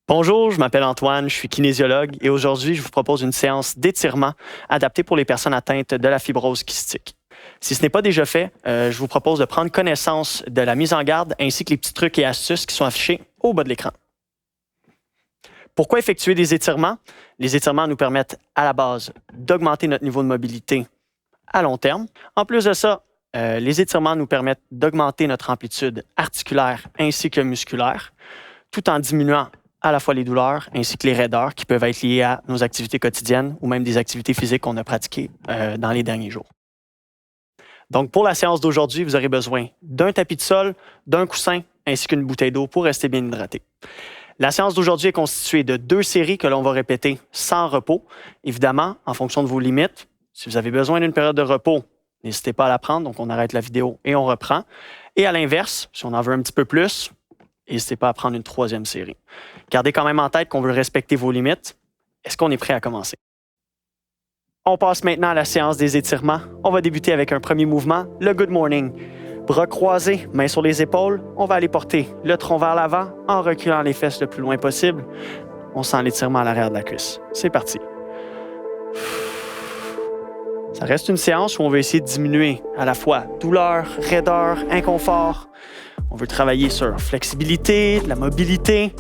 Bonjour, je m'appelle Antoine, je suis kinésiologue et aujourd'hui, je vous propose une séance d'étirement adaptée pour les personnes atteintes de la fibrose kystique. Si ce n'est pas déjà fait, je vous propose de prendre connaissance de la mise en garde ainsi que les petits trucs et astuces qui sont affichés au bas de l'écran. Pourquoi effectuer des étirements? Les étirements nous permettent à la base d'augmenter notre niveau de mobilité à long terme. En plus de ça, les étirements nous permettent d'augmenter notre amplitude articulaire ainsi que musculaire, tout en diminuant à la fois les douleurs ainsi que les raideurs qui peuvent être liées à nos activités quotidiennes ou même des activités physiques qu'on a pratiquées dans les derniers jours. Donc, pour la séance d'aujourd'hui, vous aurez besoin d'un tapis de sol, d'un coussin ainsi qu'une bouteille d'eau pour rester bien hydraté. La séance d'aujourd'hui est constituée de 2 séries que l'on va répéter sans repos. Évidemment, en fonction de vos limites, si vous avez besoin d'une période de repos, n'hésitez pas à la prendre. Donc, on arrête la vidéo et on reprend. Et à l'inverse, si on en veut un petit peu plus, n'hésitez pas à prendre une 3e série. Gardez quand même en tête qu'on veut respecter vos limites. Est-ce qu'on est prêt à commencer? On passe maintenant à la séance des étirements. On va débuter avec un premier mouvement, le Good Morning. Bras croisés, mains sur les épaules. On va aller porter le tronc vers l'avant en reculant les fesses le plus loin possible. On sent l'étirement à l'arrière de la cuisse. C'est parti. Ça reste une séance où on veut essayer de diminuer à la fois douleur, raideur, inconfort. On veut travailler sur flexibilité, de la mobilité.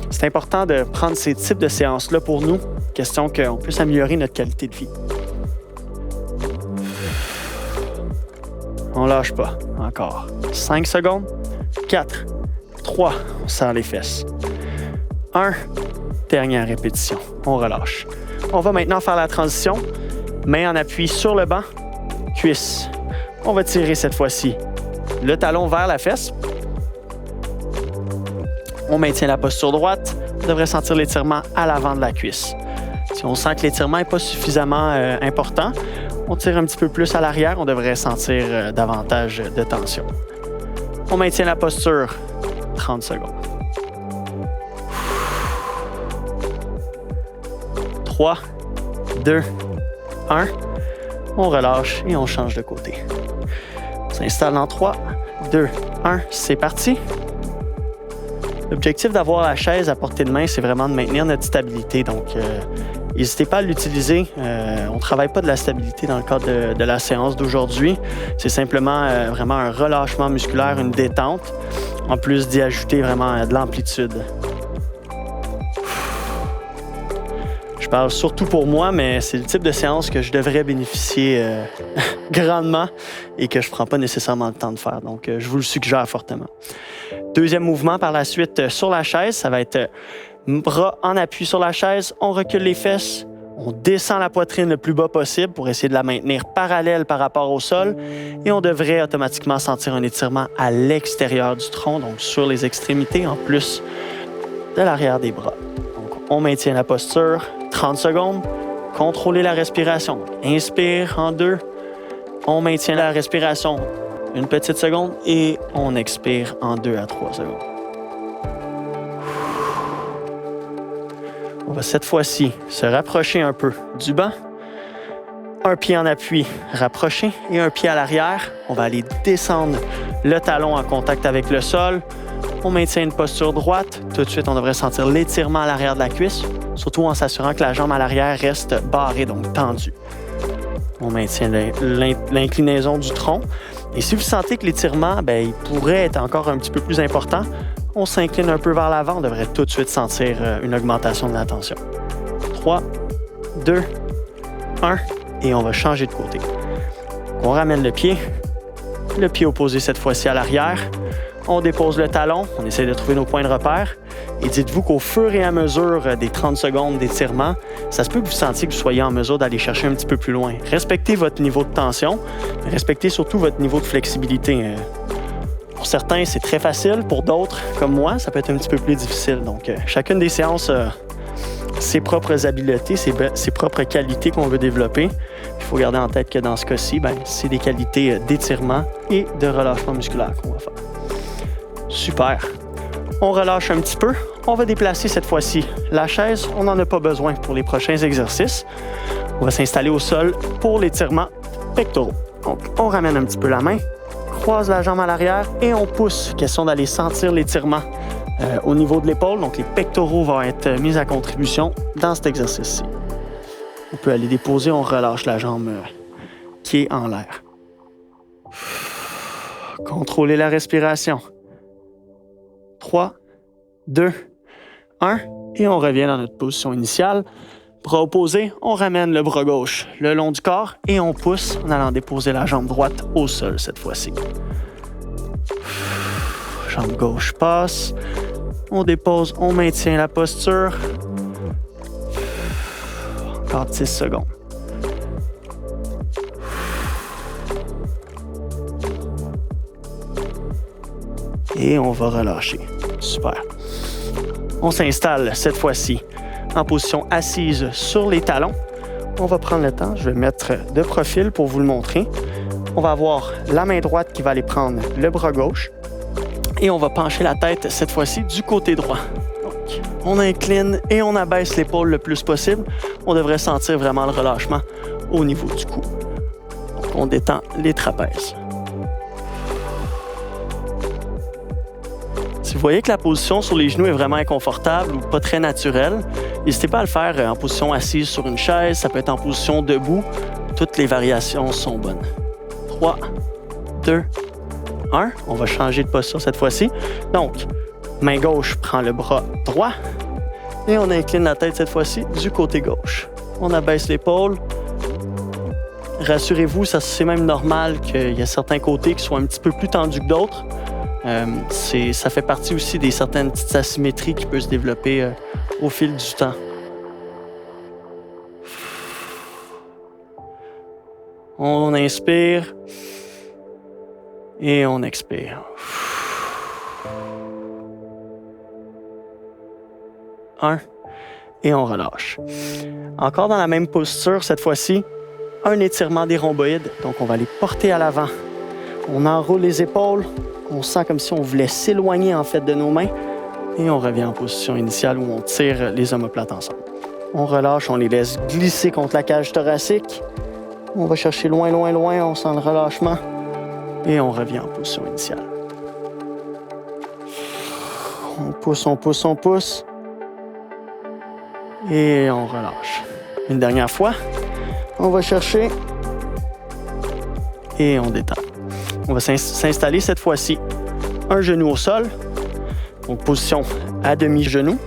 C'est important de prendre ces types de séances-là pour nous, question qu'on puisse améliorer notre qualité de vie. On lâche pas. Encore. 5 secondes. 4, 3, on serre les fesses. 1, dernière répétition. On relâche. On va maintenant faire la transition. Main en appui sur le banc, cuisse. On va tirer cette fois-ci le talon vers la fesse. On maintient la posture droite. On devrait sentir l'étirement à l'avant de la cuisse. Si on sent que l'étirement n'est pas suffisamment important, on tire un petit peu plus à l'arrière. On devrait sentir davantage de tension. On maintient la posture 30 secondes. 3, 2, 1. On relâche et on change de côté. On s'installe dans 3, 2, 1. C'est parti. L'objectif d'avoir la chaise à portée de main, c'est vraiment de maintenir notre stabilité. Donc, n'hésitez pas à l'utiliser. On ne travaille pas de la stabilité dans le cadre de la séance d'aujourd'hui. C'est simplement vraiment un relâchement musculaire, une détente, en plus d'y ajouter vraiment de l'amplitude. Je parle surtout pour moi, mais c'est le type de séance que je devrais bénéficier grandement et que je ne prends pas nécessairement le temps de faire. Donc, je vous le suggère fortement. Deuxième mouvement par la suite sur la chaise, ça va être bras en appui sur la chaise. On recule les fesses, on descend la poitrine le plus bas possible pour essayer de la maintenir parallèle par rapport au sol. Et on devrait automatiquement sentir un étirement à l'extérieur du tronc, donc sur les extrémités, en plus de l'arrière des bras. Donc, on maintient la posture. 30 secondes, contrôlez la respiration. Inspire en 2, on maintient la respiration une petite seconde et on expire en 2 à 3 secondes. On va cette fois-ci se rapprocher un peu du banc. Un pied en appui rapproché et un pied à l'arrière. On va aller descendre le talon en contact avec le sol. On maintient une posture droite. Tout de suite, on devrait sentir l'étirement à l'arrière de la cuisse, surtout en s'assurant que la jambe à l'arrière reste barrée, donc tendue. On maintient l'inclinaison du tronc. Et si vous sentez que l'étirement, il pourrait être encore un petit peu plus important, on s'incline un peu vers l'avant. On devrait tout de suite sentir une augmentation de la tension. 3, 2, 1, et on va changer de côté. On ramène le pied opposé cette fois-ci à l'arrière. On dépose le talon, on essaie de trouver nos points de repère. Et dites-vous qu'au fur et à mesure des 30 secondes d'étirement, ça se peut que vous sentiez que vous soyez en mesure d'aller chercher un petit peu plus loin. Respectez votre niveau de tension, mais respectez surtout votre niveau de flexibilité. Pour certains, c'est très facile. Pour d'autres, comme moi, ça peut être un petit peu plus difficile. Donc, chacune des séances a ses propres habiletés, ses propres qualités qu'on veut développer. Il faut garder en tête que dans ce cas-ci, c'est des qualités d'étirement et de relâchement musculaire qu'on va faire. Super. On relâche un petit peu. On va déplacer cette fois-ci la chaise. On n'en a pas besoin pour les prochains exercices. On va s'installer au sol pour l'étirement pectoraux. Donc, on ramène un petit peu la main, croise la jambe à l'arrière et on pousse. Question d'aller sentir l'étirement au niveau de l'épaule. Donc, les pectoraux vont être mis à contribution dans cet exercice-ci. On peut aller déposer, on relâche la jambe qui est en l'air. Contrôlez la respiration. 3, 2, 1. Et on revient dans notre position initiale. Bras opposés, on ramène le bras gauche le long du corps et on pousse en allant déposer la jambe droite au sol cette fois-ci. Jambe gauche passe. On dépose, on maintient la posture. Encore 10 secondes. Et on va relâcher. Super. On s'installe cette fois-ci en position assise sur les talons. On va prendre le temps, je vais mettre de profil pour vous le montrer. On va avoir la main droite qui va aller prendre le bras gauche et on va pencher la tête cette fois-ci du côté droit. Donc, on incline et on abaisse l'épaule le plus possible. On devrait sentir vraiment le relâchement au niveau du cou. Donc, on détend les trapèzes. Si vous voyez que la position sur les genoux est vraiment inconfortable ou pas très naturelle, n'hésitez pas à le faire en position assise sur une chaise, ça peut être en position debout. Toutes les variations sont bonnes. 3, 2, 1. On va changer de posture cette fois-ci. Donc, main gauche prend le bras droit et on incline la tête cette fois-ci du côté gauche. On abaisse l'épaule. Rassurez-vous, c'est même normal qu'il y a certains côtés qui soient un petit peu plus tendus que d'autres. Ça fait partie aussi des certaines petites asymétries qui peuvent se développer au fil du temps. On inspire et on expire. Un et on relâche. Encore dans la même posture, cette fois-ci, un étirement des rhomboïdes. Donc, on va les porter à l'avant. On enroule les épaules. On sent comme si on voulait s'éloigner en fait de nos mains et on revient en position initiale où on tire les omoplates ensemble. On relâche, on les laisse glisser contre la cage thoracique. On va chercher loin, loin, loin, on sent le relâchement et on revient en position initiale. On pousse, on pousse, on pousse et on relâche. Une dernière fois, on va chercher et on détend. On va s'installer cette fois-ci un genou au sol, donc position à demi-genou.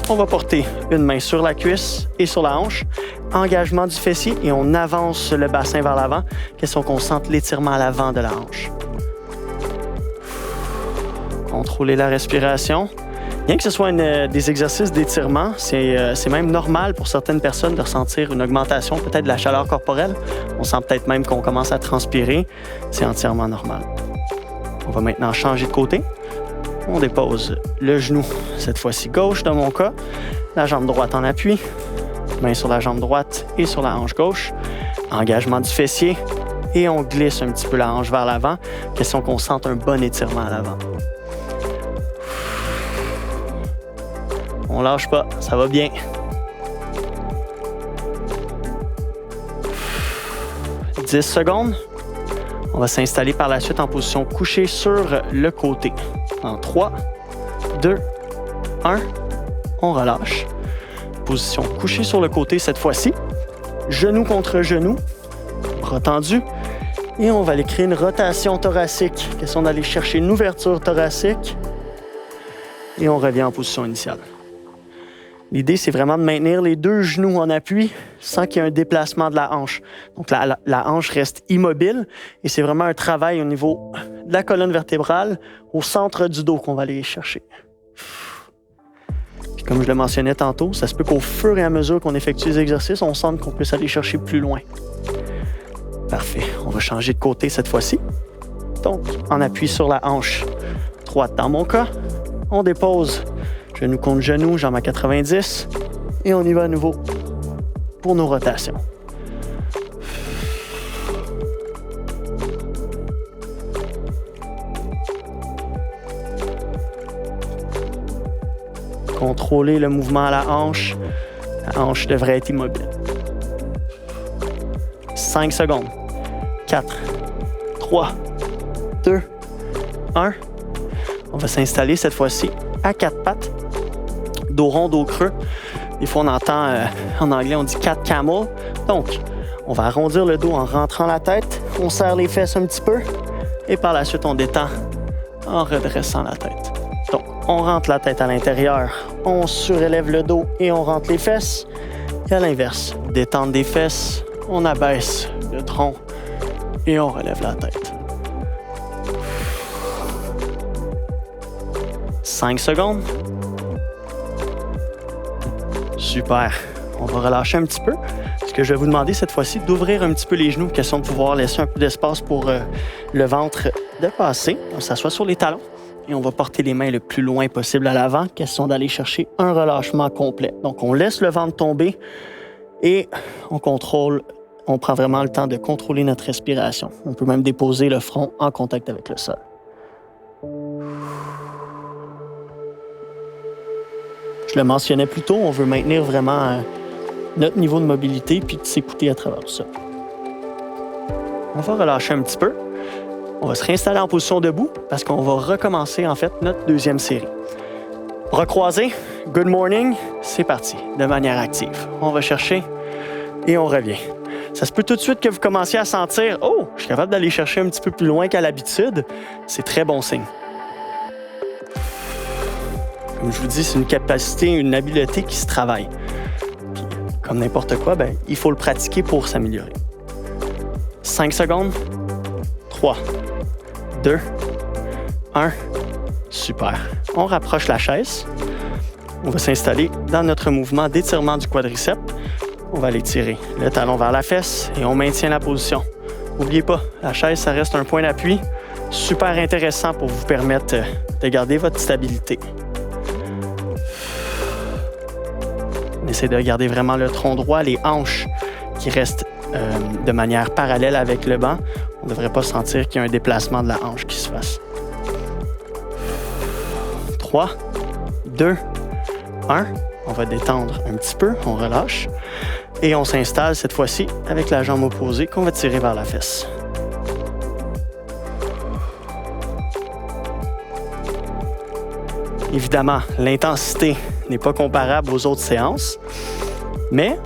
On va porter une main sur la cuisse et sur la hanche, engagement du fessier et on avance le bassin vers l'avant, question qu'on sente l'étirement à l'avant de la hanche. Contrôlez la respiration. Bien que ce soit des exercices d'étirement, c'est même normal pour certaines personnes de ressentir une augmentation peut-être de la chaleur corporelle. On sent peut-être même qu'on commence à transpirer. C'est entièrement normal. On va maintenant changer de côté. On dépose le genou, cette fois-ci gauche dans mon cas, la jambe droite en appui, main sur la jambe droite et sur la hanche gauche, engagement du fessier et on glisse un petit peu la hanche vers l'avant, question qu'on sente un bon étirement à l'avant. On lâche pas, ça va bien. « 10 secondes. On va s'installer par la suite en position couchée sur le côté. En 3, 2, 1, on relâche. Position couchée sur le côté cette fois-ci. Genou contre genou, bras tendus. Et on va aller créer une rotation thoracique. Question d'aller chercher une ouverture thoracique. Et on revient en position initiale. L'idée, c'est vraiment de maintenir les deux genoux en appui sans qu'il y ait un déplacement de la hanche. Donc, la hanche reste immobile et c'est vraiment un travail au niveau de la colonne vertébrale, au centre du dos qu'on va aller chercher. Puis, comme je le mentionnais tantôt, ça se peut qu'au fur et à mesure qu'on effectue les exercices, on sente qu'on puisse aller chercher plus loin. Parfait. On va changer de côté cette fois-ci. Donc, on appuie sur la hanche droite dans mon cas. On dépose genou contre genou, jambe à 90. Et on y va à nouveau pour nos rotations. Contrôlez le mouvement à la hanche. La hanche devrait être immobile. 5 secondes. 4, 3, 2, 1. On On va s'installer cette fois-ci à quatre pattes, dos rond, dos creux. Des fois, on entend, en anglais, on dit cat camel. Donc, on va arrondir le dos en rentrant la tête. On serre les fesses un petit peu. Et par la suite, on détend en redressant la tête. Donc, on rentre la tête à l'intérieur. On surélève le dos et on rentre les fesses. Et à l'inverse, détendre des fesses. On abaisse le tronc et on relève la tête. 5 secondes. Super. On va relâcher un petit peu. Ce que je vais vous demander cette fois-ci, d'ouvrir un petit peu les genoux, question de pouvoir laisser un peu d'espace pour le ventre de passer. On s'assoit sur les talons et on va porter les mains le plus loin possible à l'avant, question d'aller chercher un relâchement complet. Donc, on laisse le ventre tomber et on prend vraiment le temps de contrôler notre respiration. On peut même déposer le front en contact avec le sol. Je le mentionnais plus tôt, on veut maintenir vraiment notre niveau de mobilité puis de s'écouter à travers ça. On va relâcher un petit peu. On va se réinstaller en position debout parce qu'on va recommencer en fait notre deuxième série. Bras croisés, good morning, c'est parti, de manière active. On va chercher et on revient. Ça se peut tout de suite que vous commenciez à sentir « Oh, je suis capable d'aller chercher un petit peu plus loin qu'à l'habitude ». C'est très bon signe. Comme je vous dis, c'est une capacité, une habileté qui se travaille. Puis, comme n'importe quoi, il faut le pratiquer pour s'améliorer. 5 secondes. 3, 2, 1. Super. On rapproche la chaise. On va s'installer dans notre mouvement d'étirement du quadriceps. On va aller tirer le talon vers la fesse et on maintient la position. N'oubliez pas, la chaise, ça reste un point d'appui. Super intéressant pour vous permettre de garder votre stabilité. On essaie de garder vraiment le tronc droit, les hanches qui restent de manière parallèle avec le banc. On ne devrait pas sentir qu'il y a un déplacement de la hanche qui se fasse. 3, 2, 1. On va détendre un petit peu, on relâche. Et on s'installe cette fois-ci avec la jambe opposée qu'on va tirer vers la fesse. Évidemment, l'intensité n'est pas comparable aux autres séances, mais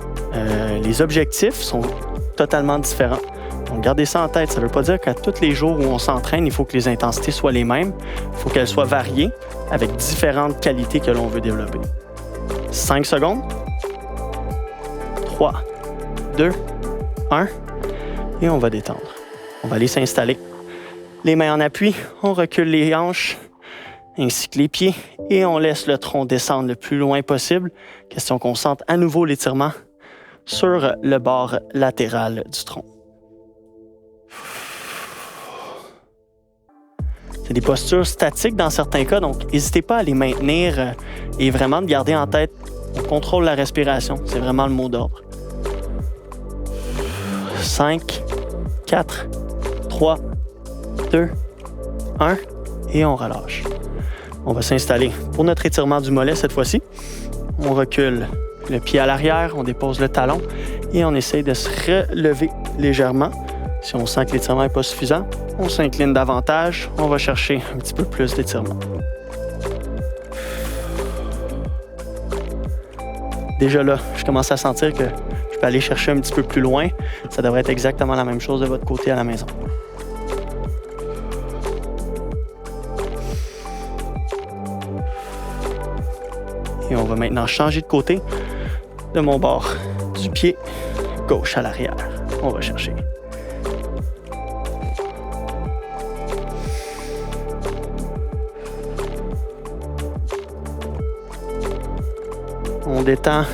les objectifs sont totalement différents. Donc, gardez ça en tête. Ça ne veut pas dire qu'à tous les jours où on s'entraîne, il faut que les intensités soient les mêmes. Il faut qu'elles soient variées avec différentes qualités que l'on veut développer. 5 secondes. 3, 2, 1. Et on va détendre. On va aller s'installer. Les mains en appui. On recule les hanches ainsi que les pieds. Et on laisse le tronc descendre le plus loin possible. Question qu'on sente à nouveau l'étirement sur le bord latéral du tronc. C'est des postures statiques dans certains cas, donc n'hésitez pas à les maintenir et vraiment de garder en tête, on contrôle la respiration. C'est vraiment le mot d'ordre. 5, 4, 3, 2, 1 et on relâche. On va s'installer pour notre étirement du mollet cette fois-ci. On recule le pied à l'arrière, on dépose le talon et on essaye de se relever légèrement. Si on sent que l'étirement n'est pas suffisant, on s'incline davantage. On va chercher un petit peu plus d'étirement. Déjà là, je commence à sentir que je peux aller chercher un petit peu plus loin. Ça devrait être exactement la même chose de votre côté à la maison. Et on va maintenant changer de côté de mon bord du pied gauche à l'arrière. On va chercher. On détend,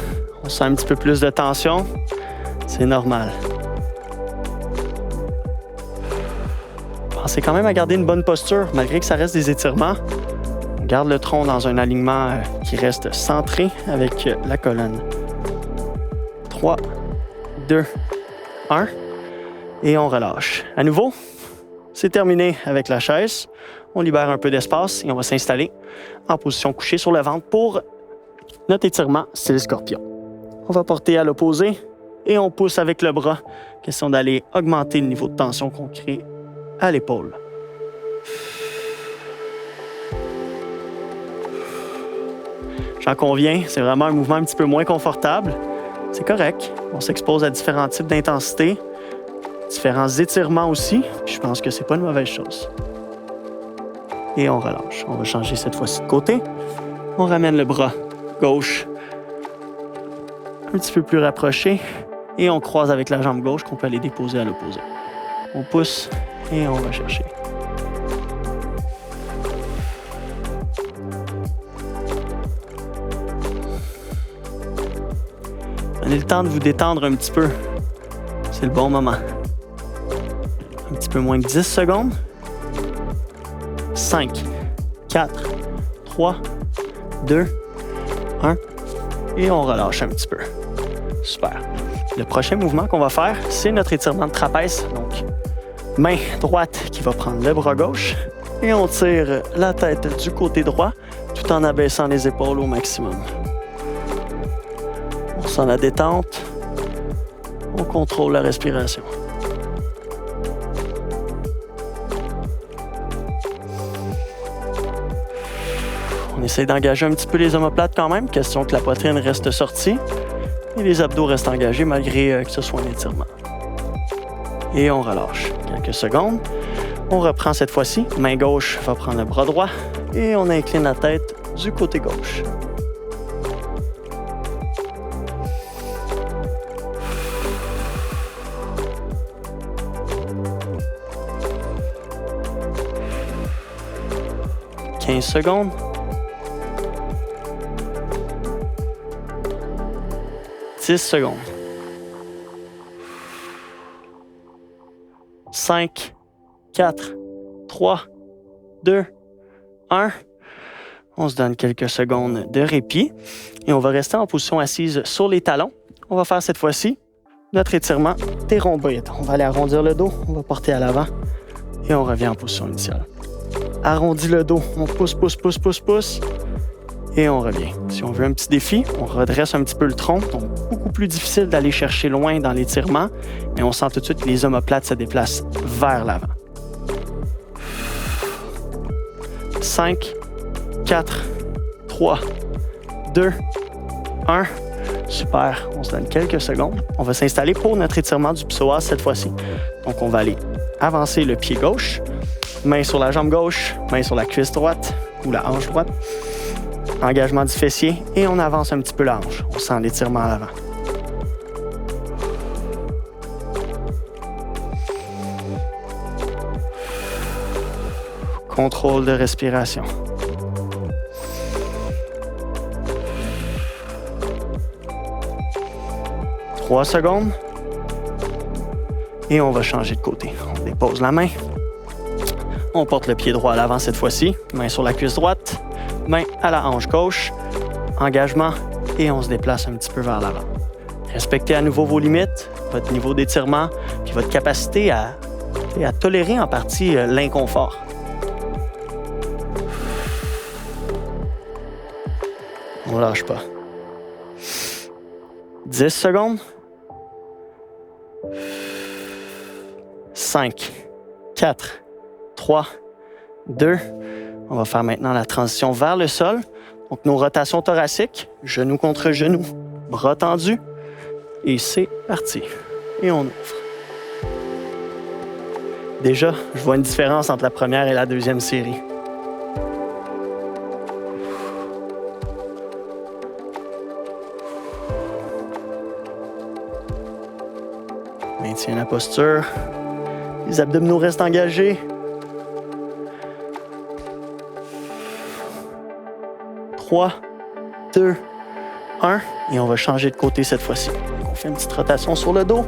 on sent un petit peu plus de tension. C'est normal. Pensez quand même à garder une bonne posture, malgré que ça reste des étirements. On garde le tronc dans un alignement qui reste centré avec la colonne. 3, 2, 1. Et on relâche. À nouveau, c'est terminé avec la chaise. On libère un peu d'espace et on va s'installer en position couchée sur le ventre pour notre étirement style scorpion. On va porter à l'opposé et on pousse avec le bras. Question d'aller augmenter le niveau de tension qu'on crée à l'épaule. J'en conviens, c'est vraiment un mouvement un petit peu moins confortable. C'est correct. On s'expose à différents types d'intensité, différents étirements aussi. Puis je pense que c'est pas une mauvaise chose. Et on relâche. On va changer cette fois-ci de côté. On ramène le bras gauche un petit peu plus rapproché et on croise avec la jambe gauche qu'on peut aller déposer à l'opposé. On pousse et on va chercher. Prenez le temps de vous détendre un petit peu. C'est le bon moment. Un petit peu moins de 10 secondes. 5, 4, 3, 2, 1. Et on relâche un petit peu. Super. Le prochain mouvement qu'on va faire, c'est notre étirement de trapèze. Donc, main droite qui va prendre le bras gauche et on tire la tête du côté droit tout en abaissant les épaules au maximum. On sent la détente. On contrôle la respiration. On essaie d'engager un petit peu les omoplates quand même, question que la poitrine reste sortie et les abdos restent engagés malgré que ce soit un étirement. Et on relâche. Quelques secondes. On reprend cette fois-ci. Main gauche va prendre le bras droit et on incline la tête du côté gauche. « 15 secondes. 10 secondes. 5, 4, 3, 2, 1. On se donne quelques secondes de répit et on va rester en position assise sur les talons. On va faire cette fois-ci notre étirement des rhomboïdes. On va aller arrondir le dos, on va porter à l'avant et on revient en position initiale. Arrondit le dos, on pousse, pousse, pousse, pousse, pousse. Et on revient. Si on veut un petit défi, on redresse un petit peu le tronc. Donc, beaucoup plus difficile d'aller chercher loin dans l'étirement, mais on sent tout de suite que les omoplates se déplacent vers l'avant. 5, 4, 3, 2, 1. Super. On se donne quelques secondes. On va s'installer pour notre étirement du psoas cette fois-ci. Donc, on va aller avancer le pied gauche, main sur la jambe gauche, main sur la cuisse droite ou la hanche droite. Engagement du fessier et on avance un petit peu la hanche. On sent l'étirement à l'avant. Contrôle de respiration. « 3 secondes. Et on va changer de côté. On dépose la main. On porte le pied droit à l'avant cette fois-ci. Main sur la cuisse droite. Main à la hanche gauche, engagement et on se déplace un petit peu vers l'avant. Respectez à nouveau vos limites, votre niveau d'étirement, puis votre capacité à tolérer en partie l'inconfort. On ne lâche pas. 10 secondes. 5, 4, 3, 2, on va faire maintenant la transition vers le sol. Donc, nos rotations thoraciques, genou contre genou, bras tendus. Et c'est parti. Et on ouvre. Déjà, je vois une différence entre la première et la deuxième série. Maintiens la posture. Les abdominaux restent engagés. 3, 2, 1. Et on va changer de côté cette fois-ci. On fait une petite rotation sur le dos.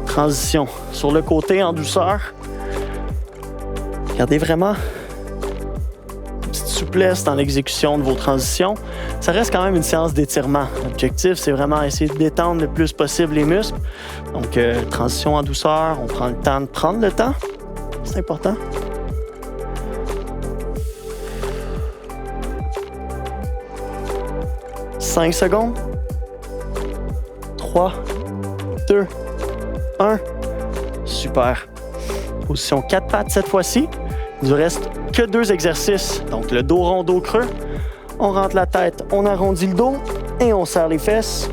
Transition sur le côté en douceur. Gardez vraiment une petite souplesse dans l'exécution de vos transitions. Ça reste quand même une séance d'étirement. L'objectif, c'est vraiment essayer de détendre le plus possible les muscles. Donc, transition en douceur. On prend le temps de prendre le temps. C'est important. « 5 secondes. 3, 2, 1. Super. Position 4 pattes cette fois-ci. Il nous reste que 2 exercices. Donc, le dos rond, dos creux. On rentre la tête, on arrondit le dos et on serre les fesses.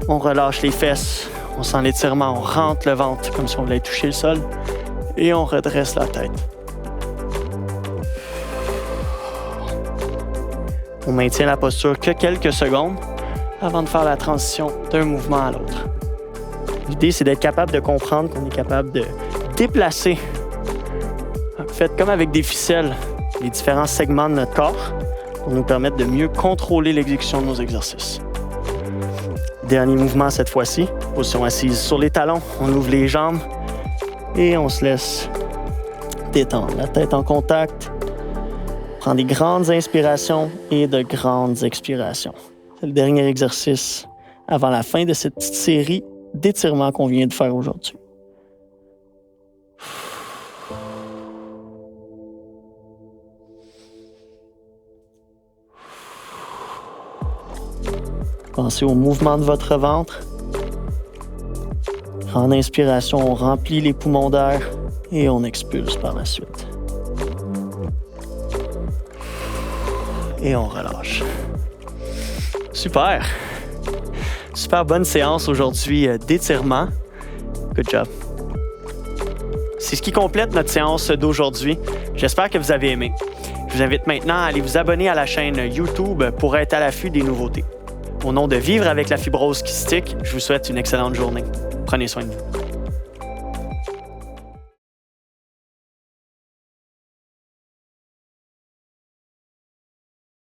On relâche les fesses, on sent l'étirement, on rentre le ventre comme si on voulait toucher le sol et on redresse la tête. On maintient la posture que quelques secondes avant de faire la transition d'un mouvement à l'autre. L'idée, c'est d'être capable de comprendre qu'on est capable de déplacer, en fait, comme avec des ficelles, les différents segments de notre corps pour nous permettre de mieux contrôler l'exécution de nos exercices. Dernier mouvement cette fois-ci, position assise sur les talons, on ouvre les jambes et on se laisse détendre. La tête en contact, on prend des grandes inspirations et de grandes expirations. C'est le dernier exercice avant la fin de cette petite série d'étirements qu'on vient de faire aujourd'hui. Pensez au mouvement de votre ventre. En inspiration, on remplit les poumons d'air et on expulse par la suite. Et on relâche. Super! Super bonne séance aujourd'hui d'étirement. Good job. C'est ce qui complète notre séance d'aujourd'hui. J'espère que vous avez aimé. Je vous invite maintenant à aller vous abonner à la chaîne YouTube pour être à l'affût des nouveautés. Au nom de Vivre avec la fibrose kystique, je vous souhaite une excellente journée. Prenez soin de vous.